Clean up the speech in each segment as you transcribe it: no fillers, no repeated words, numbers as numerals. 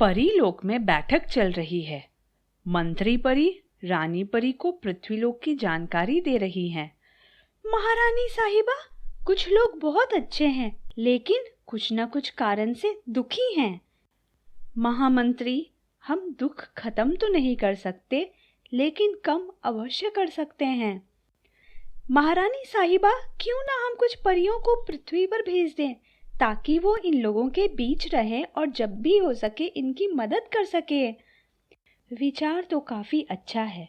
परी लोक में बैठक चल रही है। मंत्री परी रानी परी को पृथ्वीलोक की जानकारी दे रही हैं। महारानी साहिबा, कुछ लोग बहुत अच्छे हैं, लेकिन कुछ न कुछ कारण से दुखी हैं। महामंत्री, हम दुख खत्म तो नहीं कर सकते, लेकिन कम अवश्य कर सकते हैं। महारानी साहिबा, क्यों ना हम कुछ परियों को पृथ्वी पर भेज दें, ताकि वो इन लोगों के बीच रहें और जब भी हो सके इनकी मदद कर सके। विचार तो काफी अच्छा है।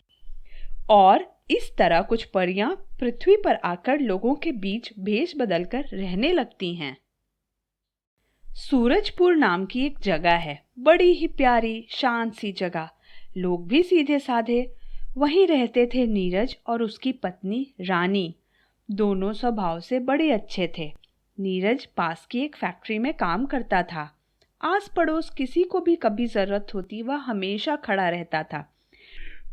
और इस तरह कुछ परियां पृथ्वी पर आकर लोगों के बीच भेष बदलकर रहने लगती हैं। सूरजपुर नाम की एक जगह है, बड़ी ही प्यारी शांत सी जगह। लोग भी सीधे साधे। वहीं रहते थे नीरज और उसकी पत्नी रानी। दोनों स्वभाव से बड़े अच्छे थे। नीरज पास की एक फैक्ट्री में काम करता था। आस पड़ोस किसी को भी कभी जरूरत होती वह हमेशा खड़ा रहता था।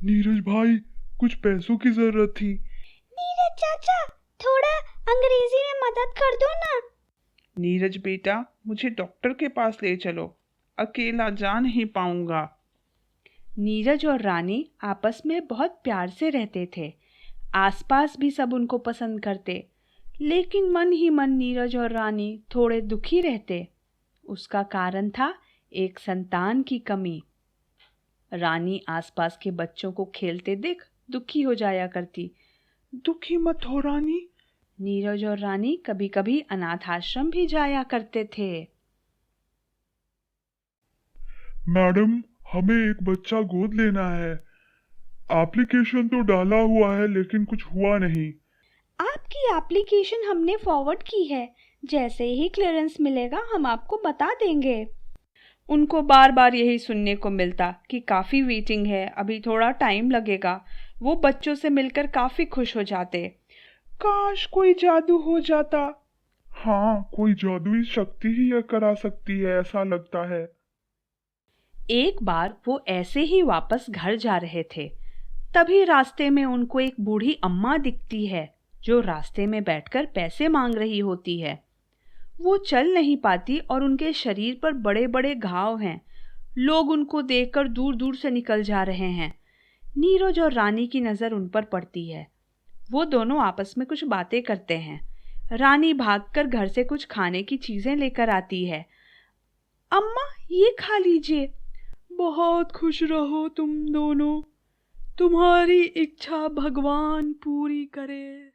नीरज भाई, कुछ पैसों की जरूरत थी। नीरज चाचा, थोड़ा अंग्रेजी में मदद कर दो ना। नीरज बेटा, मुझे डॉक्टर के पास ले चलो, अकेला जा नहीं पाऊंगा। नीरज और रानी आपस में बहुत प्यार से रहते थे। आसपास भी सब उनको पसंद करते, लेकिन मन ही मन नीरज और रानी थोड़े दुखी रहते। उसका कारण था एक संतान की कमी। रानी आसपास के बच्चों को खेलते देख दुखी हो जाया करती। दुखी मत हो रानी। नीरज और रानी कभी कभी अनाथ आश्रम भी जाया करते थे। मैडम, हमें एक बच्चा गोद लेना है। एप्लीकेशन तो डाला हुआ है, लेकिन कुछ हुआ नहीं। आपकी एप्लीकेशन हमने फॉरवर्ड की है। जैसे ही क्लियरेंस मिलेगा हम आपको बता देंगे। उनको बार बार यही सुनने को मिलता कि काफी वेटिंग है, अभी थोड़ा टाइम लगेगा। वो बच्चों से मिलकर काफी खुश हो जाते। काश कोई जादू हो जाता। हाँ, कोई जादुई शक्ति ही यह करा सकती है, ऐसा लगता है। एक बार वो ऐसे ही वापस घर जा रहे थे, तभी रास्ते में उनको एक बूढ़ी अम्मा दिखती है, जो रास्ते में बैठकर पैसे मांग रही होती है। वो चल नहीं पाती और उनके शरीर पर बड़े बड़े घाव हैं। लोग उनको देखकर दूर दूर से निकल जा रहे हैं। नीरज और रानी की नजर उन पर पड़ती है। वो दोनों आपस में कुछ बातें करते हैं। रानी भागकर घर से कुछ खाने की चीजें लेकर आती है। अम्मा, ये खा लीजिए। बहुत खुश रहो तुम दोनों। तुम्हारी इच्छा भगवान पूरी करे।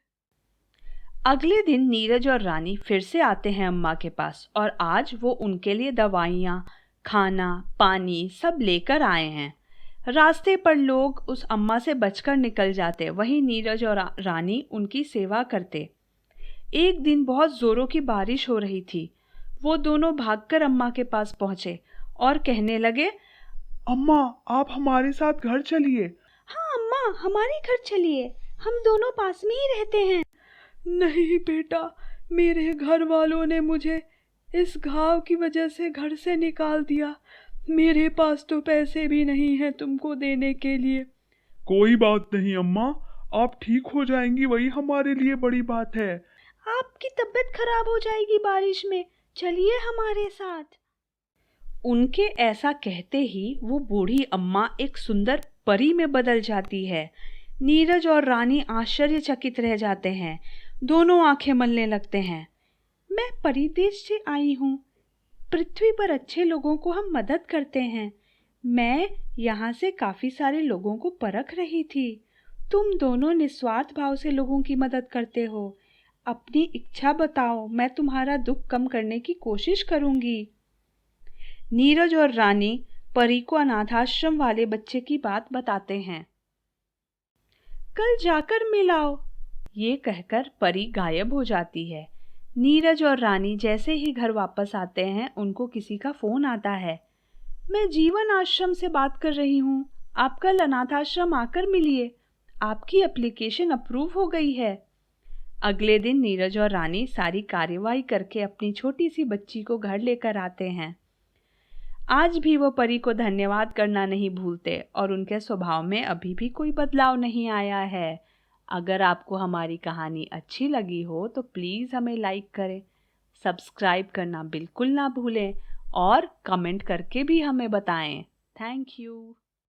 अगले दिन नीरज और रानी फिर से आते हैं अम्मा के पास, और आज वो उनके लिए दवाइयाँ, खाना, पानी सब लेकर आए हैं। रास्ते पर लोग उस अम्मा से बचकर निकल जाते, वहीं नीरज और रानी उनकी सेवा करते। एक दिन बहुत जोरों की बारिश हो रही थी। वो दोनों भागकर अम्मा के पास पहुंचे और कहने लगे, अम्मा, आप हमारे साथ घर चलिए। हाँ अम्मा, हमारे घर चलिए, हम दोनों पास में ही रहते हैं। नहीं बेटा, मेरे घर वालों ने मुझे इस घाव की वजह से घर से निकाल दिया। मेरे पास तो पैसे भी नहीं हैं तुमको देने के लिए। कोई बात नहीं अम्मा, आप ठीक हो जाएंगी, वही हमारे लिए बड़ी बात है। आपकी तबीयत खराब हो जाएगी बारिश में, चलिए हमारे साथ। उनके ऐसा कहते ही वो बूढ़ी अम्मा एक सुंदर परी में बदल जाती है। नीरज और रानी आश्चर्यचकित रह जाते हैं। दोनों आंखें मलने लगते हैं। मैं परी देश से आई हूँ। पृथ्वी पर अच्छे लोगों को हम मदद करते हैं। मैं यहाँ से काफी सारे लोगों को परख रही थी। तुम दोनों निस्वार्थ भाव से लोगों की मदद करते हो। अपनी इच्छा बताओ, मैं तुम्हारा दुख कम करने की कोशिश करूंगी। नीरज और रानी परी को अनाथाश्रम वाले बच्चे की बात बताते हैं। कल जाकर मिलाओ, ये कहकर परी गायब हो जाती है। नीरज और रानी जैसे ही घर वापस आते हैं, उनको किसी का फोन आता है। मैं जीवन आश्रम से बात कर रही हूँ, आप कल अनाथाश्रम आकर मिलिए, आपकी एप्लीकेशन अप्रूव हो गई है। अगले दिन नीरज और रानी सारी कार्यवाही करके अपनी छोटी सी बच्ची को घर लेकर आते हैं। आज भी वो परी को धन्यवाद करना नहीं भूलते और उनके स्वभाव में अभी भी कोई बदलाव नहीं आया है। अगर आपको हमारी कहानी अच्छी लगी हो तो प्लीज़ हमें लाइक करें, सब्सक्राइब करना बिल्कुल ना भूलें और कमेंट करके भी हमें बताएं। Thank you.